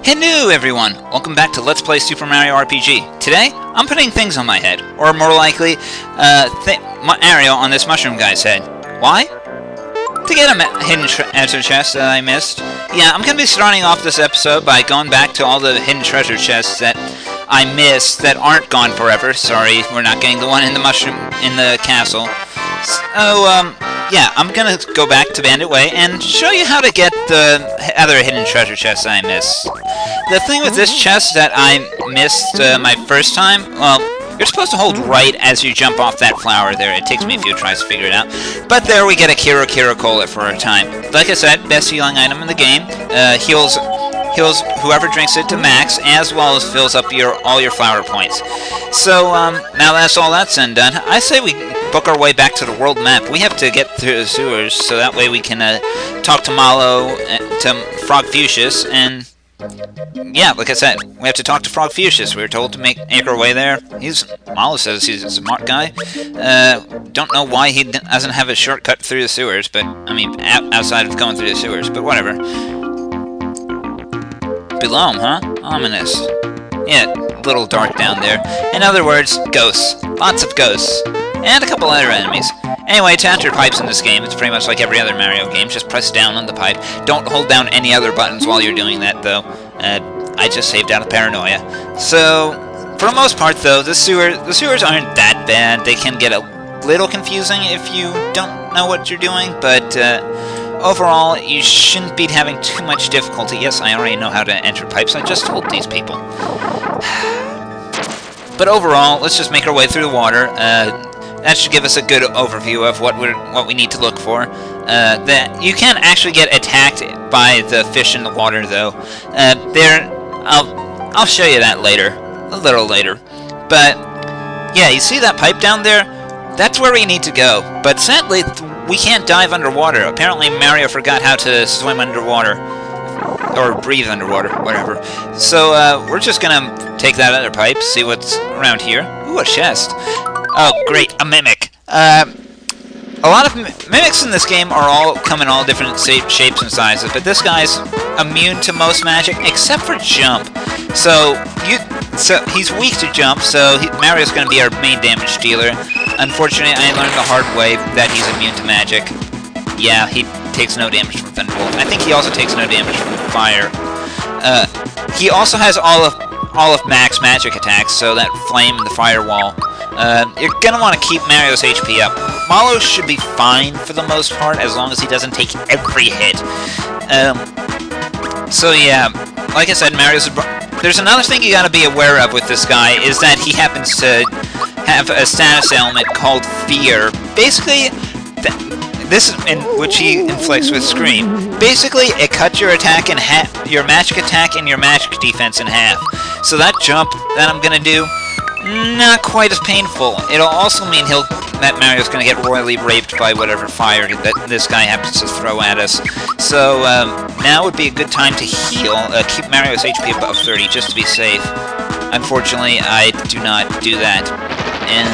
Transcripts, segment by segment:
Hello everyone! Welcome back to Let's Play Super Mario RPG. Today, I'm putting things on my head, or more likely, Mario on this mushroom guy's head. Why? To get a hidden treasure chest that I missed. Yeah, I'm gonna be starting off this episode by going back to all the hidden treasure chests that I missed that aren't gone forever. Sorry, we're not getting the one in the castle. So, yeah, I'm gonna go back to Bandit Way and show you how to get the other hidden treasure chests I missed. The thing with this chest that I missed my first time, well, you're supposed to hold right as you jump off that flower there. It takes me a few tries to figure it out. But there we get a Kira Cola for a time. Like I said, best healing item in the game. Heals whoever drinks it to max, as well as fills up all your flower points. So, now that's all that's said and done, I say we book our way back to the world map. We have to get through the sewers, so that way we can talk to Malo, to Frogfucius, and yeah, like I said, we have to talk to Frogfucius. We were told to make our way there. Malo says he's a smart guy. Don't know why he doesn't have a shortcut through the sewers, but, I mean, outside of going through the sewers, but whatever. Below him, huh? Ominous. Yeah, a little dark down there. In other words, ghosts. Lots of ghosts. And a couple other enemies. Anyway, to enter pipes in this game, it's pretty much like every other Mario game. Just press down on the pipe. Don't hold down any other buttons while you're doing that, though. I just saved out of paranoia. So, for the most part, though, the sewers aren't that bad. They can get a little confusing if you don't know what you're doing, but overall, you shouldn't be having too much difficulty. Yes, I already know how to enter pipes. I just told these people. But overall, let's just make our way through the water. That should give us a good overview of what we need to look for. That you can actually get attacked by the fish in the water, though. I'll show you that later, a little later. But yeah, you see that pipe down there? That's where we need to go. But sadly, we can't dive underwater. Apparently, Mario forgot how to swim underwater. Or breathe underwater, whatever. So, we're just gonna take that other pipe, see what's around here. Ooh, a chest. Oh, great, a mimic. A lot of mimics in this game come in all different shapes and sizes, but this guy's immune to most magic, except for jump. So he's weak to jump, so Mario's gonna be our main damage dealer. Unfortunately, I learned the hard way that he's immune to magic. Yeah, he takes no damage from Thunderbolt. I think he also takes no damage from fire. He also has all of max magic attacks, so that flame, the firewall. You're gonna want to keep Mario's HP up. Malo should be fine for the most part, as long as he doesn't take every hit. So yeah, like I said, there's another thing you gotta be aware of with this guy, is that he happens to have a status ailment called Fear. Basically, this is in which he inflicts with Scream. Basically, it cuts your attack in half, your magic attack and your magic defense in half. So that jump that I'm gonna do, not quite as painful. It'll also mean that Mario's gonna get royally raped by whatever fire that this guy happens to throw at us. So now would be a good time to heal, keep Mario's HP above 30 just to be safe. Unfortunately, I do not do that, and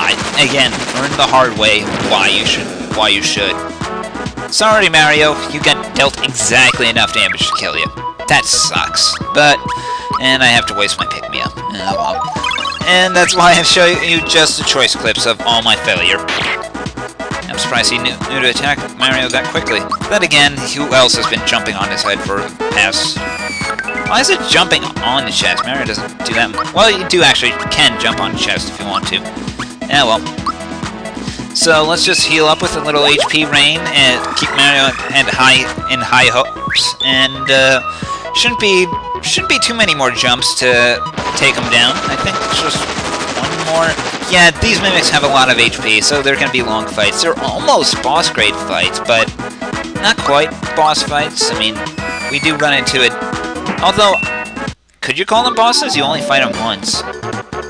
I again learned the hard way why you should. Sorry, Mario, you got dealt exactly enough damage to kill you. That sucks, and I have to waste my pick-me-up. Oh, well. And that's why I'm showing you just the choice clips of all my failure. I'm surprised he knew to attack Mario that quickly. But again, who else has been jumping on his head for the past... Why is it jumping on the chest? Mario doesn't do that much. Well, you can jump on the chest if you want to. Yeah, well. So let's just heal up with a little HP rain and keep Mario in high hopes. And shouldn't be too many more jumps to take him down. I think it's just one more. Yeah, these mimics have a lot of HP, so they're gonna be long fights. They're almost boss grade fights, but not quite boss fights. I mean, we do run into it. Although, could you call them bosses? You only fight them once.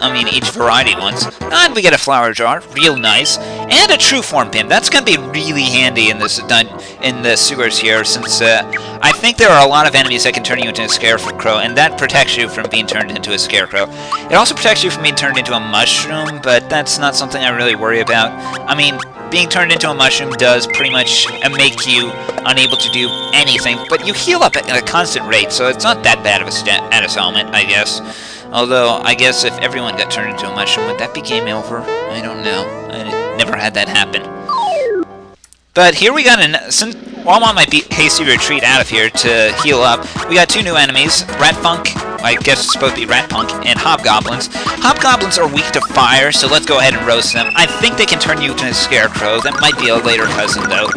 I mean, each variety once. And we get a flower jar, real nice, and a true form pin. That's going to be really handy in this in the sewers here, since I think there are a lot of enemies that can turn you into a scarecrow, and that protects you from being turned into a scarecrow. It also protects you from being turned into a mushroom, but that's not something I really worry about. I mean, being turned into a mushroom does pretty much make you unable to do anything, but you heal up at a constant rate, so it's not that bad of a status element, I guess. Although, I guess if everyone got turned into a mushroom, would that be game over? I don't know. I never had that happen. But here we got since Walmart might be hasty retreat out of here to heal up, we got two new enemies, Ratfunk, I guess it's supposed to be Ratpunk, and Hobgoblins. Hobgoblins are weak to fire, so let's go ahead and roast them. I think they can turn you into a scarecrow. That might be a later cousin, though.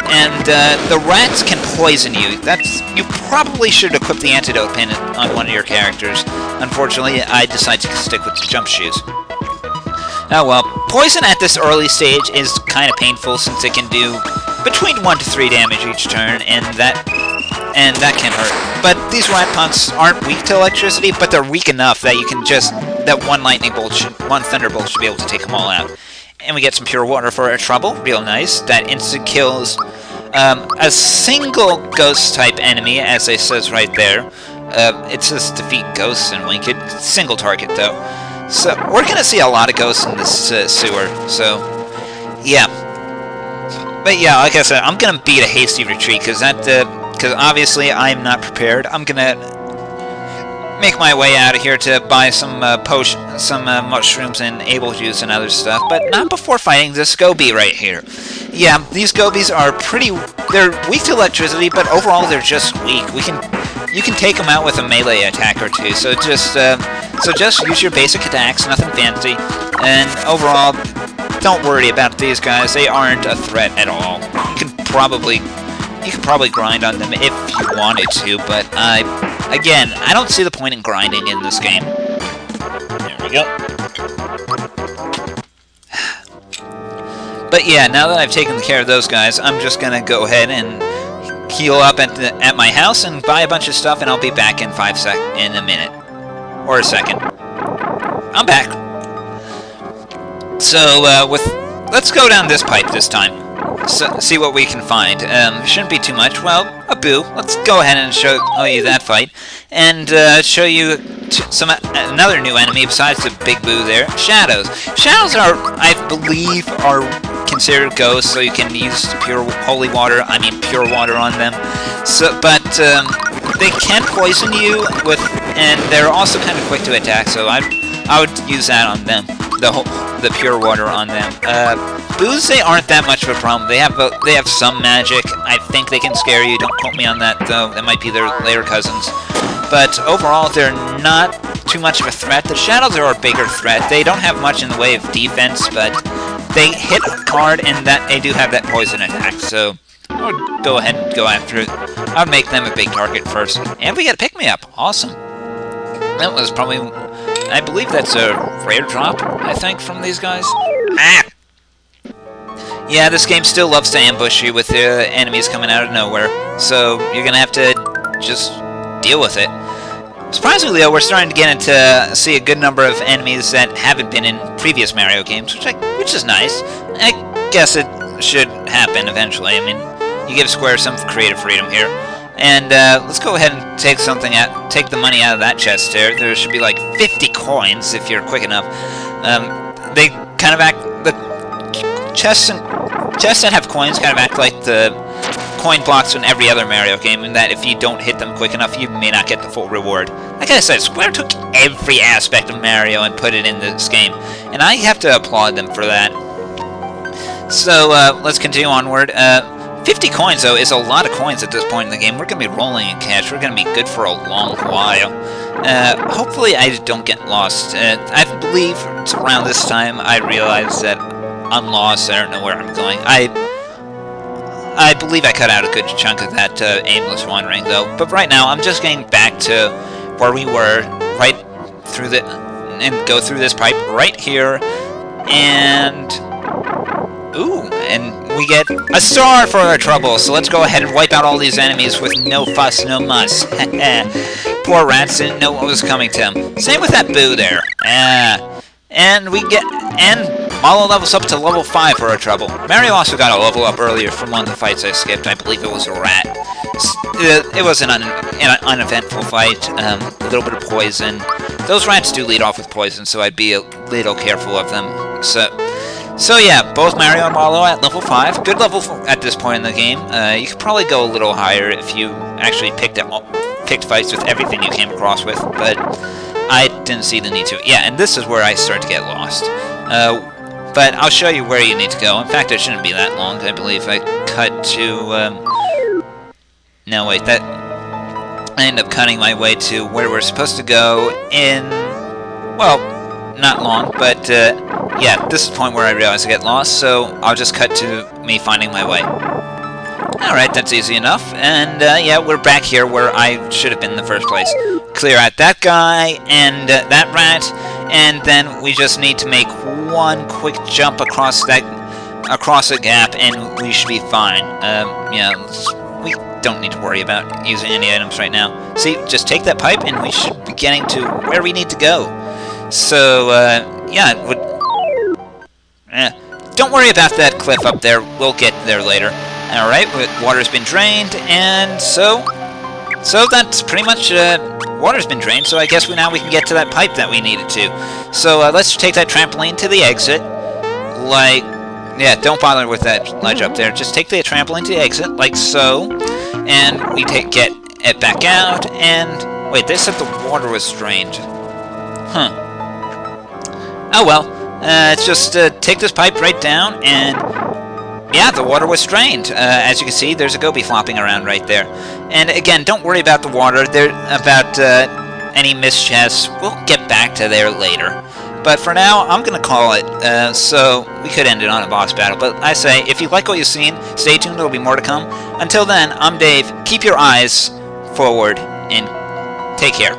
And the rats can poison you. You probably should equip the antidote pin on one of your characters. Unfortunately, I decided to stick with the jump shoes. Oh well, poison at this early stage is kind of painful, since it can do between 1 to 3 damage each turn, and that can hurt. But these rat punks aren't weak to electricity, but they're weak enough that you can that one thunderbolt should be able to take them all out. And we get some pure water for our trouble, real nice. That instant kills a single ghost type enemy, as it says right there. It says defeat ghosts and wink it. Single target though. So we're gonna see a lot of ghosts in this sewer. So yeah. But yeah, like I said, I'm gonna beat a hasty retreat because obviously I'm not prepared. I'm gonna make my way out of here to buy some mushrooms and able juice and other stuff, but not before fighting this Goby right here. Yeah, these Gobies are they're weak to electricity, but overall they're just weak. You can take them out with a melee attack or two. So just use your basic attacks, nothing fancy, and overall, don't worry about these guys. They aren't a threat at all. You can probably grind on them if you wanted to, but again, I don't see the point in grinding in this game. There we go. But yeah, now that I've taken care of those guys, I'm just gonna go ahead and heal up at my house and buy a bunch of stuff, and I'll be back in in a minute. Or a second. I'm back. So, let's go down this pipe this time. So, see what we can find. Shouldn't be too much. Well, a boo. Let's go ahead and show you that fight, and show you another new enemy besides the big boo there. Shadows. Shadows I believe, are considered ghosts, so you can use pure water on them. So, but they can poison you and they're also kind of quick to attack. So I would use that on them. The pure water on them. Boos, they aren't that much of a problem. They have some magic. I think they can scare you. Don't quote me on that, though. That might be their later cousins. But overall, they're not too much of a threat. The Shadows are a bigger threat. They don't have much in the way of defense, but they hit hard, and they do have that poison attack. So I would go ahead and go after it. I would make them a big target first. And we get a pick-me-up. Awesome. That was probably... I believe that's a rare drop, I think, from these guys. Ah! Yeah, this game still loves to ambush you with the enemies coming out of nowhere, so you're gonna have to just deal with it. Surprisingly, though, we're starting to get into see a good number of enemies that haven't been in previous Mario games, which is nice. I guess it should happen eventually. I mean, you give Square some creative freedom here. And let's go ahead and take the money out of that chest there. There should be like 50 coins if you're quick enough. They kind of act, the chests that have coins kind of act like the coin blocks in every other Mario game, in that if you don't hit them quick enough, you may not get the full reward. Like I said, Square took every aspect of Mario and put it in this game, and I have to applaud them for that. So let's continue onward. 50 coins, though, is a lot of coins at this point in the game. We're going to be rolling in cash. We're going to be good for a long while. Hopefully I don't get lost. I believe it's around this time I realized that I'm lost. I don't know where I'm going. I believe I cut out a good chunk of that aimless wandering, though. But right now, I'm just getting back to where we were, right through and go through this pipe right here, and... Ooh, and we get a star for our trouble, so let's go ahead and wipe out all these enemies with no fuss, no muss. Poor rats didn't know what was coming to them. Same with that boo there. And we get... And Malo levels up to level 5 for our trouble. Mario also got a level up earlier from one of the fights I skipped. I believe it was a rat. It was an uneventful fight. A little bit of poison. Those rats do lead off with poison, so I'd be a little careful of them. So yeah, both Mario and Malo at level 5. Good level at this point in the game. You could probably go a little higher if you actually picked fights with everything you came across with, but I didn't see the need to. Yeah, and this is where I start to get lost. But I'll show you where you need to go. In fact, it shouldn't be that long. I believe I cut to... No, wait, that... I end up cutting my way to where we're supposed to go in... Well, not long, but... yeah, this is the point where I realize I get lost, so I'll just cut to me finding my way. Alright, that's easy enough. And, yeah, we're back here where I should have been in the first place. Clear out that guy, and that rat, and then we just need to make one quick jump across a gap, and we should be fine. Yeah, we don't need to worry about using any items right now. See, just take that pipe, and we should be getting to where we need to go. So, yeah, don't worry about that cliff up there. We'll get there later. Alright, water's been drained, and so that's pretty much, water's been drained, so I guess now we can get to that pipe that we needed to. So, let's take that trampoline to the exit, like, yeah, don't bother with that ledge up there, just take the trampoline to the exit, like so, and we get it back out, and, wait, they said the water was drained. Huh. Oh well, just take this pipe right down, and... Yeah, the water was drained. As you can see, there's a goby flopping around right there. And again, don't worry about the water. About any missed chests. We'll get back to there later. But for now, I'm going to call it. So we could end it on a boss battle. But I say, if you like what you've seen, stay tuned. There'll be more to come. Until then, I'm Dave. Keep your eyes forward and take care.